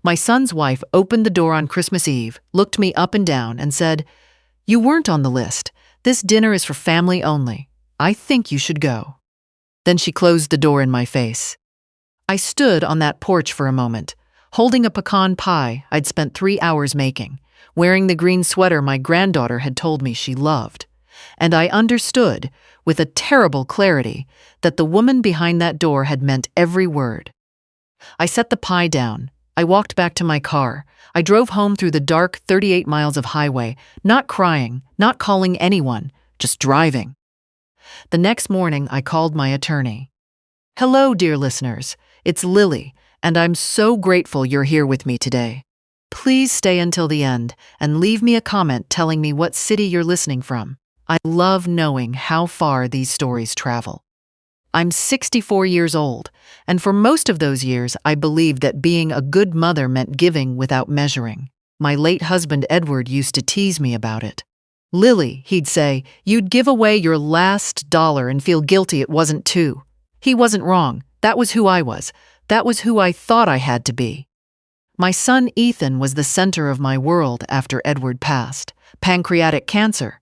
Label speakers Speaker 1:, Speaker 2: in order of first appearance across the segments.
Speaker 1: My son's wife opened the door on Christmas Eve, looked me up and down, and said, "You weren't on the list. This dinner is for family only. I think you should go." Then she closed the door in my face. I stood on that porch for a moment, holding a pecan pie I'd spent 3 hours making, wearing the green sweater my granddaughter had told me she loved. And I understood, with a terrible clarity, that the woman behind that door had meant every word. I set the pie down. I walked back to my car. I drove home through the dark 38 miles of highway, not crying, not calling anyone, just driving. The next morning, I called my attorney. "Hello, dear listeners. It's Lily, and I'm so grateful you're here with me today. Please stay until the end and leave me a comment telling me what city you're listening from. I love knowing how far these stories travel." I'm 64 years old, and for most of those years, I believed that being a good mother meant giving without measuring. My late husband Edward used to tease me about it. "Lily," he'd say, "you'd give away your last dollar and feel guilty it wasn't too." He wasn't wrong. That was who I was. That was who I thought I had to be. My son Ethan was the center of my world after Edward passed. Pancreatic cancer.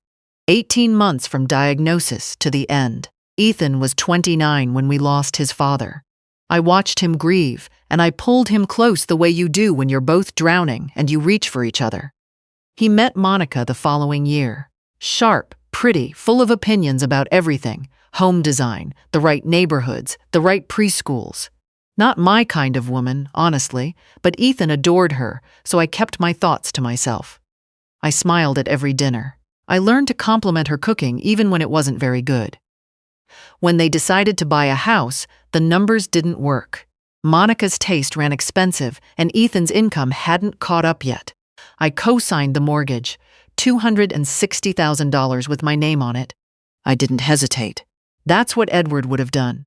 Speaker 1: 18 months from diagnosis to the end. Ethan was 29 when we lost his father. I watched him grieve, and I pulled him close the way you do when you're both drowning and you reach for each other. He met Monica the following year. Sharp, pretty, full of opinions about everything. Home design, the right neighborhoods, the right preschools. Not my kind of woman, honestly, but Ethan adored her, so I kept my thoughts to myself. I smiled at every dinner. I learned to compliment her cooking even when it wasn't very good. When they decided to buy a house, the numbers didn't work. Monica's taste ran expensive, and Ethan's income hadn't caught up yet. I co-signed the mortgage, $260,000 with my name on it. I didn't hesitate. That's what Edward would have done.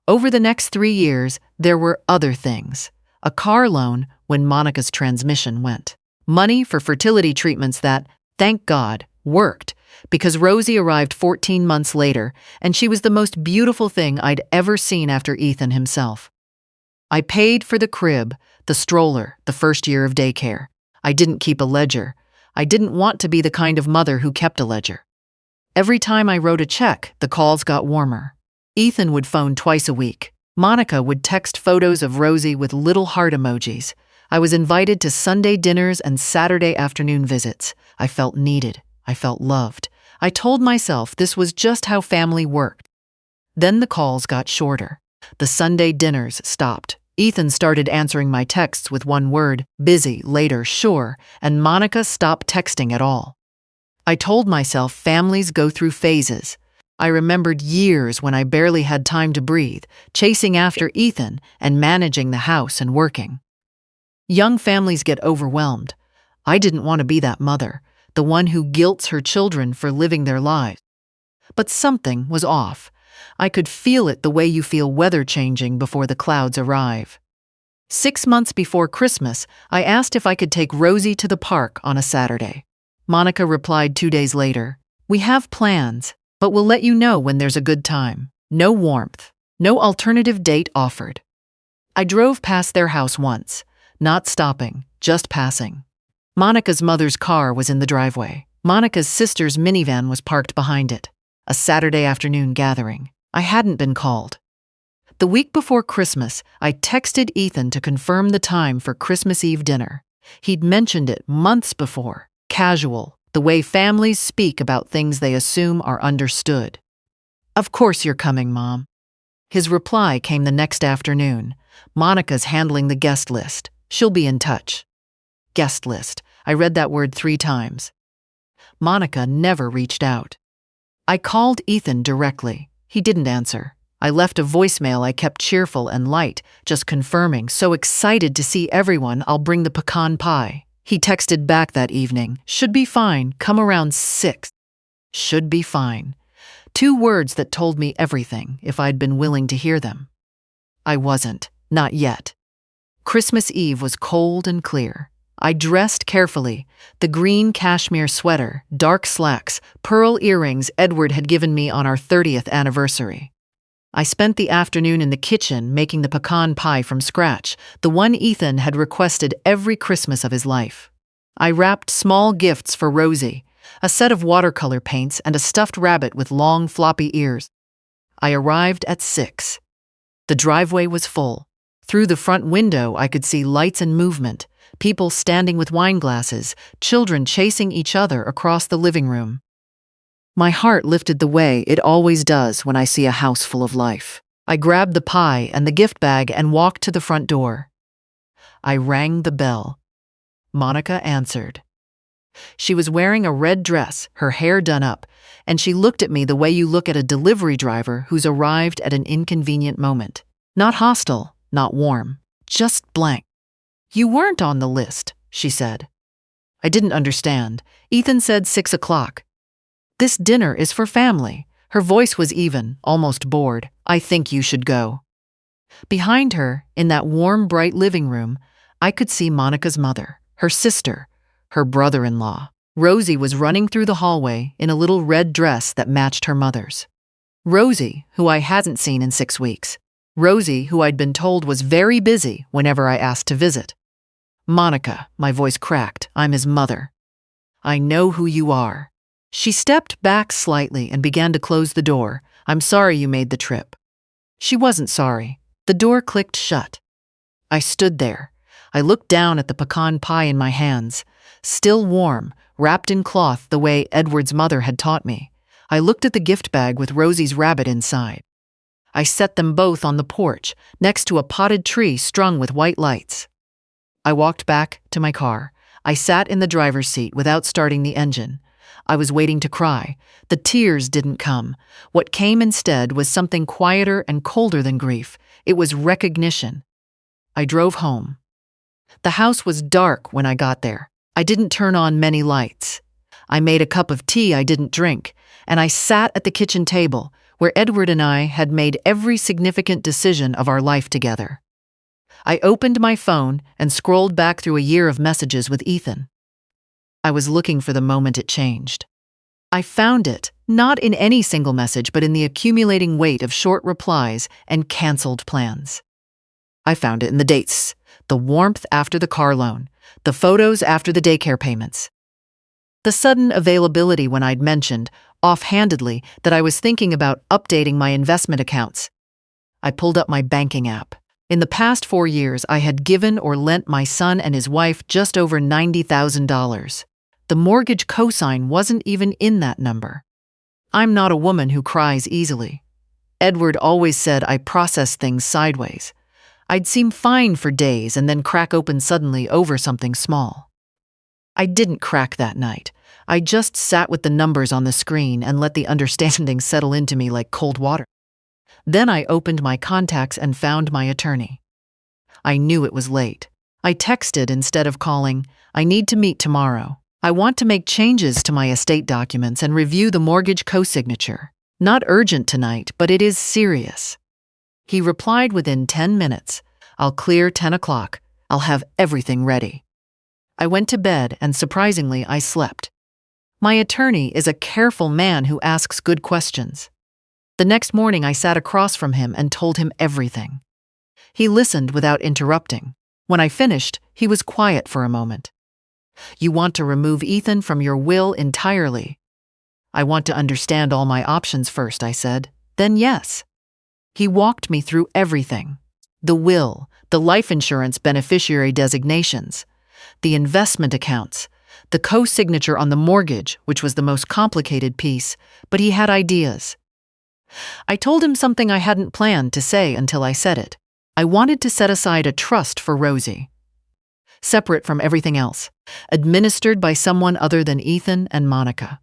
Speaker 1: Over the next 3 years, there were other things. A car loan when Monica's transmission went. Money for fertility treatments that, thank God, worked, because Rosie arrived 14 months later, and she was the most beautiful thing I'd ever seen after Ethan himself. I paid for the crib, the stroller, the first year of daycare. I didn't keep a ledger. I didn't want to be the kind of mother who kept a ledger. Every time I wrote a check, the calls got warmer. Ethan would phone twice a week. Monica would text photos of Rosie with little heart emojis. I was invited to Sunday dinners and Saturday afternoon visits. I felt needed. I felt loved. I told myself this was just how family worked. Then the calls got shorter. The Sunday dinners stopped. Ethan started answering my texts with one word, busy, later, sure, and Monica stopped texting at all. I told myself families go through phases. I remembered years when I barely had time to breathe, chasing after Ethan and managing the house and working. Young families get overwhelmed. I didn't want to be that mother, the one who guilts her children for living their lives. But something was off. I could feel it the way you feel weather changing before the clouds arrive. 6 months before Christmas, I asked if I could take Rosie to the park on a Saturday. Monica replied 2 days later, "We have plans, but we'll let you know when there's a good time." No warmth, no alternative date offered. I drove past their house once, not stopping, just passing. Monica's mother's car was in the driveway. Monica's sister's minivan was parked behind it. A Saturday afternoon gathering. I hadn't been called. The week before Christmas, I texted Ethan to confirm the time for Christmas Eve dinner. He'd mentioned it months before. Casual, the way families speak about things they assume are understood. "Of course you're coming, Mom." His reply came the next afternoon. "Monica's handling the guest list. She'll be in touch." Guest list. I read that word 3 times. Monica never reached out. I called Ethan directly. He didn't answer. I left a voicemail I kept cheerful and light, just confirming, "So excited to see everyone, I'll bring the pecan pie." He texted back that evening, "Should be fine, come around 6. Should be fine. 2 words that told me everything, if I'd been willing to hear them. I wasn't, not yet. Christmas Eve was cold and clear. I dressed carefully, the green cashmere sweater, dark slacks, pearl earrings Edward had given me on our 30th anniversary. I spent the afternoon in the kitchen making the pecan pie from scratch, the one Ethan had requested every Christmas of his life. I wrapped small gifts for Rosie, a set of watercolor paints and a stuffed rabbit with long, floppy ears. I arrived at 6. The driveway was full. Through the front window, I could see lights and movement, people standing with wine glasses, children chasing each other across the living room. My heart lifted the way it always does when I see a house full of life. I grabbed the pie and the gift bag and walked to the front door. I rang the bell. Monica answered. She was wearing a red dress, her hair done up, and she looked at me the way you look at a delivery driver who's arrived at an inconvenient moment. Not hostile, not warm, just blank. "You weren't on the list," she said. I didn't understand. Ethan said 6 o'clock. "This dinner is for family." Her voice was even, almost bored. "I think you should go." Behind her, in that warm, bright living room, I could see Monica's mother, her sister, her brother-in-law. Rosie was running through the hallway in a little red dress that matched her mother's. Rosie, who I hadn't seen in 6 weeks. Rosie, who I'd been told was very busy whenever I asked to visit. "Monica," my voice cracked, "I'm his mother. I know who you are." She stepped back slightly and began to close the door. "I'm sorry you made the trip." She wasn't sorry. The door clicked shut. I stood there. I looked down at the pecan pie in my hands, still warm, wrapped in cloth the way Edward's mother had taught me. I looked at the gift bag with Rosie's rabbit inside. I set them both on the porch, next to a potted tree strung with white lights. I walked back to my car. I sat in the driver's seat without starting the engine. I was waiting to cry. The tears didn't come. What came instead was something quieter and colder than grief. It was recognition. I drove home. The house was dark when I got there. I didn't turn on many lights. I made a cup of tea I didn't drink, and I sat at the kitchen table, where Edward and I had made every significant decision of our life together. I opened my phone and scrolled back through a year of messages with Ethan. I was looking for the moment it changed. I found it, not in any single message, but in the accumulating weight of short replies and canceled plans. I found it in the dates, the warmth after the car loan, the photos after the daycare payments. The sudden availability when I'd mentioned, offhandedly, that I was thinking about updating my investment accounts. I pulled up my banking app. In the past 4 years, I had given or lent my son and his wife just over $90,000. The mortgage cosign wasn't even in that number. I'm not a woman who cries easily. Edward always said I process things sideways. I'd seem fine for days and then crack open suddenly over something small. I didn't crack that night. I just sat with the numbers on the screen and let the understanding settle into me like cold water. Then I opened my contacts and found my attorney. I knew it was late. I texted instead of calling, "I need to meet tomorrow. I want to make changes to my estate documents and review the mortgage co-signature. Not urgent tonight, but it is serious." He replied within 10 minutes, "I'll clear 10 o'clock. I'll have everything ready." I went to bed and surprisingly I slept. My attorney is a careful man who asks good questions. The next morning I sat across from him and told him everything. He listened without interrupting. When I finished, he was quiet for a moment. "You want to remove Ethan from your will entirely?" "I want to understand all my options first," I said. "Then yes." He walked me through everything. The will, the life insurance beneficiary designations, the investment accounts, the co-signature on the mortgage, which was the most complicated piece, but he had ideas. I told him something I hadn't planned to say until I said it. I wanted to set aside a trust for Rosie, separate from everything else, administered by someone other than Ethan and Monica.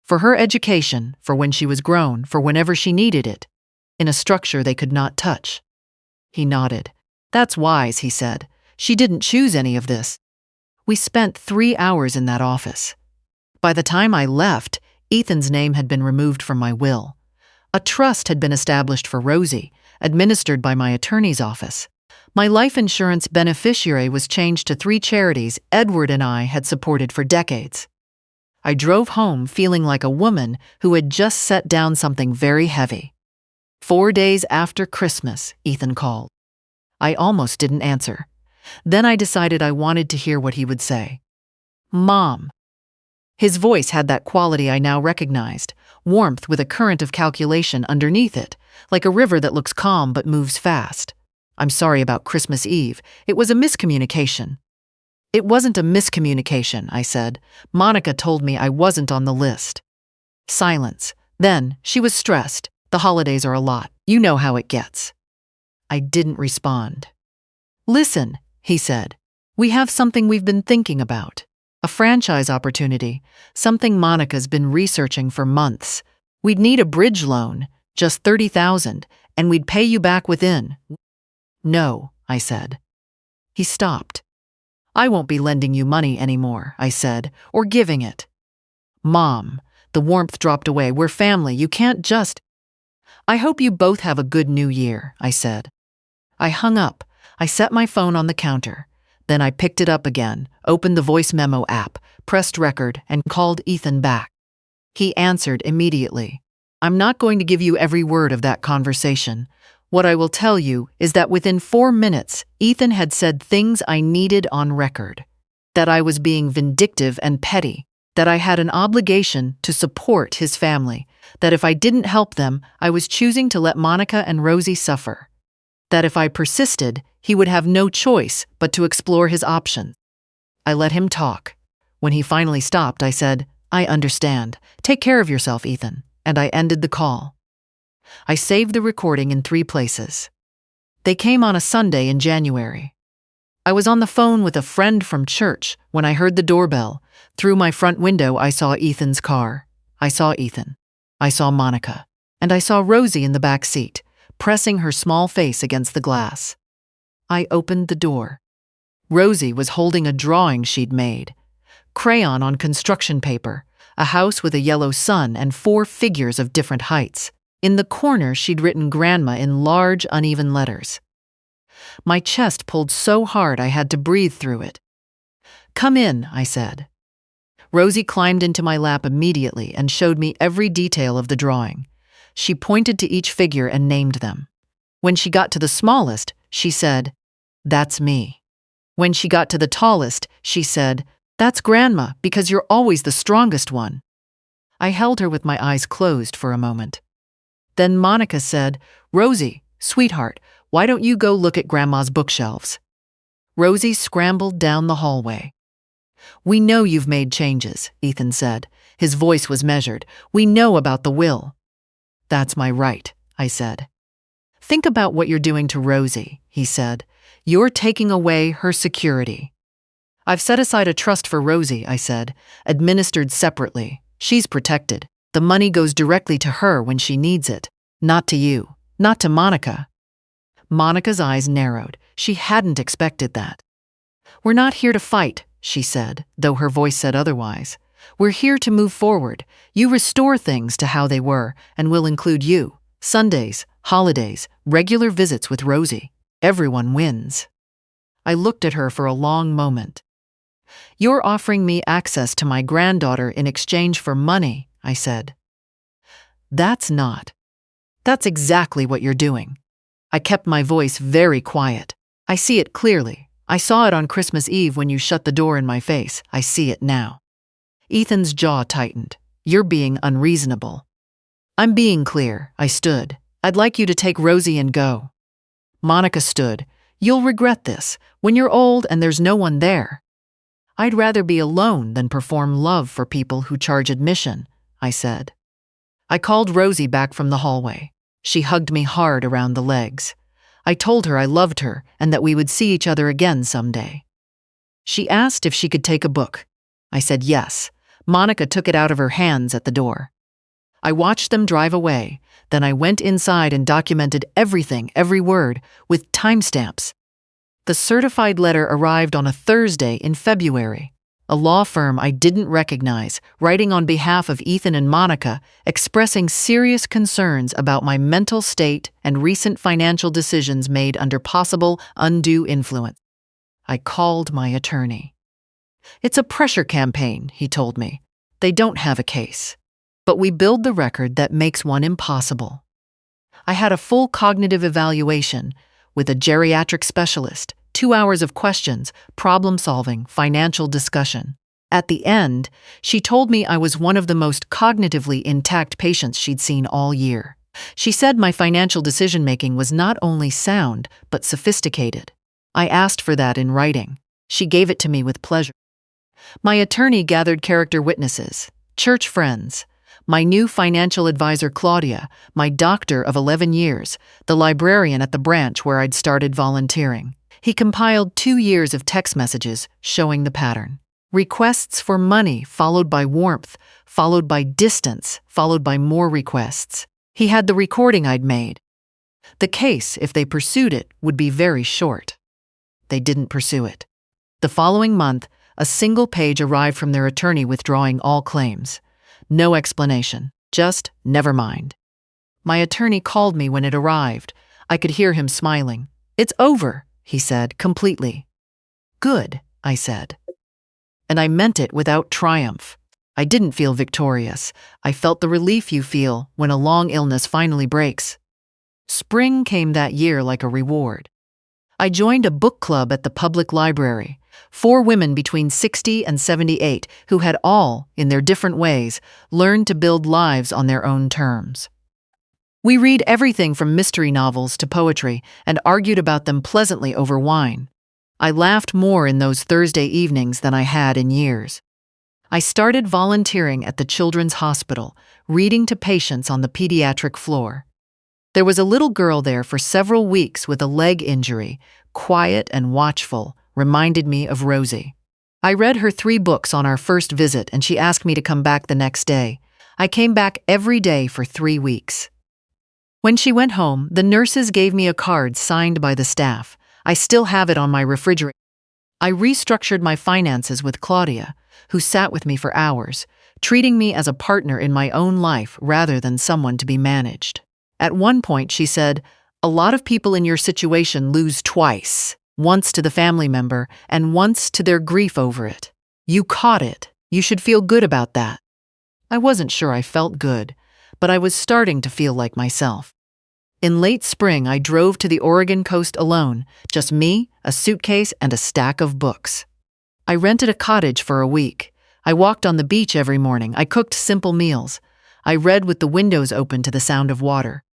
Speaker 1: For her education, for when she was grown, for whenever she needed it, in a structure they could not touch. He nodded. "That's wise," he said. "She didn't choose any of this." We spent 3 hours in that office. By the time I left, Ethan's name had been removed from my will. A trust had been established for Rosie, administered by my attorney's office. My life insurance beneficiary was changed to 3 charities Edward and I had supported for decades. I drove home feeling like a woman who had just set down something very heavy. 4 days after Christmas, Ethan called. I almost didn't answer. Then I decided I wanted to hear what he would say. Mom. His voice had that quality I now recognized, warmth with a current of calculation underneath it, like a river that looks calm but moves fast. I'm sorry about Christmas Eve. It was a miscommunication. It wasn't a miscommunication, I said. Monica told me I wasn't on the list. Silence. Then, she was stressed. The holidays are a lot. You know how it gets. I didn't respond. Listen, he said. We have something we've been thinking about. A franchise opportunity, something Monica's been researching for months. We'd need a bridge loan, just $30,000, and we'd pay you back within. No, I said. He stopped. I won't be lending you money anymore, I said, or giving it. Mom, the warmth dropped away. We're family. You can't just. I hope you both have a good new year, I said. I hung up. I set my phone on the counter. Then I picked it up again, opened the voice memo app, pressed record, and called Ethan back. He answered immediately. I'm not going to give you every word of that conversation. What I will tell you is that within 4 minutes, Ethan had said things I needed on record. That I was being vindictive and petty. That I had an obligation to support his family. That if I didn't help them, I was choosing to let Monica and Rosie suffer. That if I persisted, he would have no choice but to explore his options. I let him talk. When he finally stopped, I said, I understand. Take care of yourself, Ethan. And I ended the call. I saved the recording in 3 places. They came on a Sunday in January. I was on the phone with a friend from church when I heard the doorbell. Through my front window, I saw Ethan's car. I saw Ethan. I saw Monica. And I saw Rosie in the back seat, pressing her small face against the glass. I opened the door. Rosie was holding a drawing she'd made. Crayon on construction paper, a house with a yellow sun and 4 figures of different heights. In the corner, she'd written Grandma in large, uneven letters. My chest pulled so hard I had to breathe through it. Come in, I said. Rosie climbed into my lap immediately and showed me every detail of the drawing. She pointed to each figure and named them. When she got to the smallest, she said, That's me. When she got to the tallest, she said, That's Grandma, because you're always the strongest one. I held her with my eyes closed for a moment. Then Monica said, Rosie, sweetheart, why don't you go look at Grandma's bookshelves? Rosie scrambled down the hallway. We know you've made changes, Ethan said. His voice was measured. We know about the will. That's my right, I said. Think about what you're doing to Rosie, he said. You're taking away her security. I've set aside a trust for Rosie, I said, administered separately. She's protected. The money goes directly to her when she needs it, not to you, not to Monica. Monica's eyes narrowed. She hadn't expected that. We're not here to fight, she said, though her voice said otherwise. We're here to move forward. You restore things to how they were, and we'll include you. Sundays, holidays, regular visits with Rosie. Everyone wins. I looked at her for a long moment. You're offering me access to my granddaughter in exchange for money, I said. That's exactly what you're doing. I kept my voice very quiet. I see it clearly. I saw it on Christmas Eve when you shut the door in my face. I see it now. Ethan's jaw tightened. You're being unreasonable. I'm being clear. I stood. I'd like you to take Rosie and go. Monica stood. You'll regret this, when you're old and there's no one there. I'd rather be alone than perform love for people who charge admission, I said. I called Rosie back from the hallway. She hugged me hard around the legs. I told her I loved her and that we would see each other again someday. She asked if she could take a book. I said yes. Monica took it out of her hands at the door. I watched them drive away. Then I went inside and documented everything, every word, with timestamps. The certified letter arrived on a Thursday in February. A law firm I didn't recognize, writing on behalf of Ethan and Monica, expressing serious concerns about my mental state and recent financial decisions made under possible undue influence. I called my attorney. It's a pressure campaign, he told me. They don't have a case. But we build the record that makes one impossible. I had a full cognitive evaluation with a geriatric specialist, 2 hours of questions, problem solving, financial discussion. At the end, she told me I was one of the most cognitively intact patients she'd seen all year. She said my financial decision-making was not only sound, but sophisticated. I asked for that in writing. She gave it to me with pleasure. My attorney gathered character witnesses, church friends, my new financial advisor Claudia, my doctor of 11 years, the librarian at the branch where I'd started volunteering. He compiled 2 years of text messages showing the pattern. Requests for money, followed by warmth, followed by distance, followed by more requests. He had the recording I'd made. The case, if they pursued it, would be very short. They didn't pursue it. The following month, a single page arrived from their attorney withdrawing all claims. No explanation, just never mind. My attorney called me when it arrived. I could hear him smiling. "It's over," he said, completely. "Good," I said. And I meant it without triumph. I didn't feel victorious. I felt the relief you feel when a long illness finally breaks. Spring came that year like a reward. I joined a book club at the public library. 4 women between 60 and 78 who had all, in their different ways, learned to build lives on their own terms. We read everything from mystery novels to poetry and argued about them pleasantly over wine. I laughed more in those Thursday evenings than I had in years. I started volunteering at the Children's Hospital, reading to patients on the pediatric floor. There was a little girl there for several weeks with a leg injury, quiet and watchful, reminded me of Rosie. I read her 3 books on our first visit and she asked me to come back the next day. I came back every day for 3 weeks. When she went home, the nurses gave me a card signed by the staff. I still have it on my refrigerator. I restructured my finances with Claudia, who sat with me for hours, treating me as a partner in my own life rather than someone to be managed. At one point, she said, "A lot of people in your situation lose twice, once to the family member and once to their grief over it. You caught it. You should feel good about that." I wasn't sure I felt good, but I was starting to feel like myself. In late spring, I drove to the Oregon coast alone, just me, a suitcase, and a stack of books. I rented a cottage for a week. I walked on the beach every morning. I cooked simple meals. I read with the windows open to the sound of water.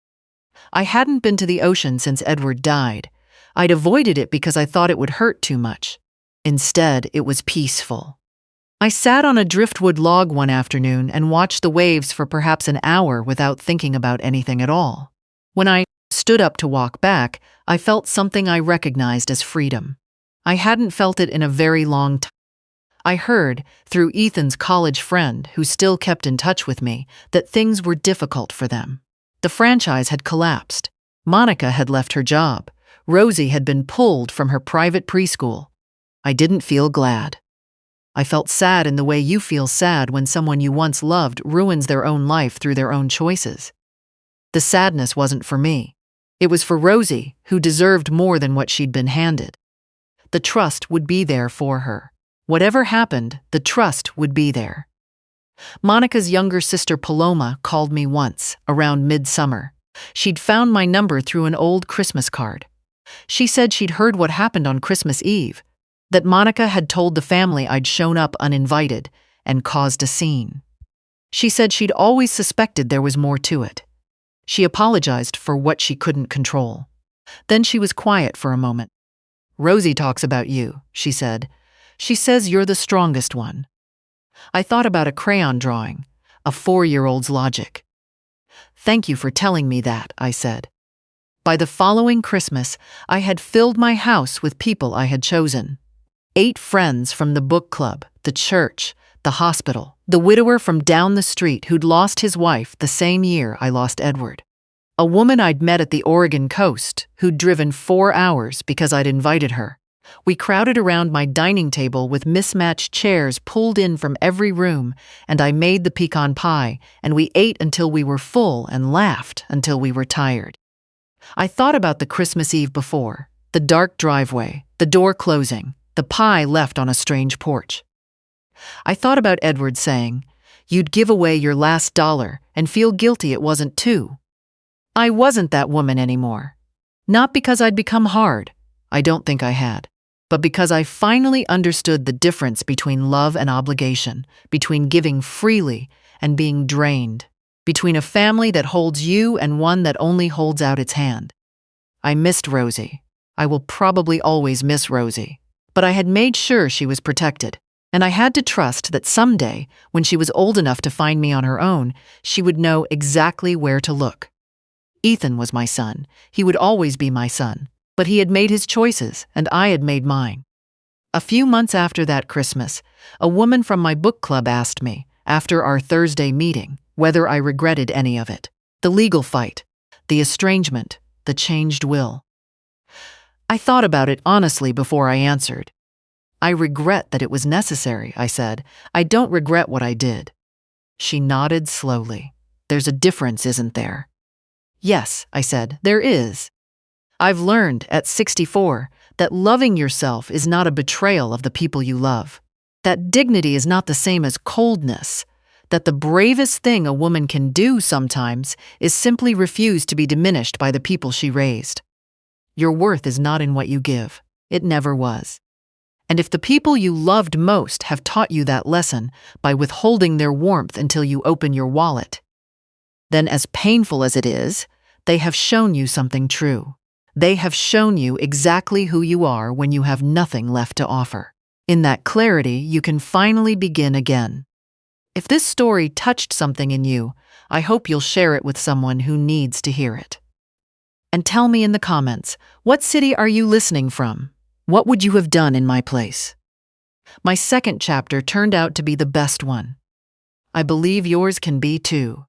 Speaker 1: I hadn't been to the ocean since Edward died. I'd avoided it because I thought it would hurt too much. Instead, it was peaceful. I sat on a driftwood log one afternoon and watched the waves for perhaps an hour without thinking about anything at all. When I stood up to walk back, I felt something I recognized as freedom. I hadn't felt it in a very long time. I heard, through Ethan's college friend, who still kept in touch with me, that things were difficult for them. The franchise had collapsed. Monica had left her job. Rosie had been pulled from her private preschool. I didn't feel glad. I felt sad in the way you feel sad when someone you once loved ruins their own life through their own choices. The sadness wasn't for me. It was for Rosie, who deserved more than what she'd been handed. The trust would be there for her. Whatever happened, the trust would be there. Monica's younger sister Paloma called me once, around midsummer. She'd found my number through an old Christmas card. She said she'd heard what happened on Christmas Eve, that Monica had told the family I'd shown up uninvited and caused a scene. She said she'd always suspected there was more to it. She apologized for what she couldn't control. Then she was quiet for a moment. "Rosie talks about you," she said. "She says you're the strongest one." I thought about a crayon drawing, a 4-year-old's logic. "Thank you for telling me that," I said. By the following Christmas, I had filled my house with people I had chosen. 8 friends from the book club, the church, the hospital, the widower from down the street who'd lost his wife the same year I lost Edward. A woman I'd met at the Oregon coast who'd driven 4 hours because I'd invited her. We crowded around my dining table with mismatched chairs pulled in from every room, and I made the pecan pie, and we ate until we were full and laughed until we were tired. I thought about the Christmas Eve before, the dark driveway, the door closing, the pie left on a strange porch. I thought about Edward saying, "You'd give away your last dollar and feel guilty it wasn't 2." I wasn't that woman anymore. Not because I'd become hard, I don't think I had, but because I finally understood the difference between love and obligation, between giving freely and being drained, between a family that holds you and one that only holds out its hand. I missed Rosie. I will probably always miss Rosie. But I had made sure she was protected, and I had to trust that someday, when she was old enough to find me on her own, she would know exactly where to look. Ethan was my son. He would always be my son. But he had made his choices, and I had made mine. A few months after that Christmas, a woman from my book club asked me, after our Thursday meeting, whether I regretted any of it. The legal fight, the estrangement, the changed will. I thought about it honestly before I answered. I regret that it was necessary, I said. I don't regret what I did. She nodded slowly. There's a difference, isn't there? Yes, I said, there is. I've learned, at 64, that loving yourself is not a betrayal of the people you love. That dignity is not the same as coldness. That the bravest thing a woman can do sometimes is simply refuse to be diminished by the people she raised. Your worth is not in what you give. It never was. And if the people you loved most have taught you that lesson by withholding their warmth until you open your wallet, then as painful as it is, they have shown you something true. They have shown you exactly who you are when you have nothing left to offer. In that clarity, you can finally begin again. If this story touched something in you, I hope you'll share it with someone who needs to hear it. And tell me in the comments, what city are you listening from? What would you have done in my place? My second chapter turned out to be the best one. I believe yours can be too.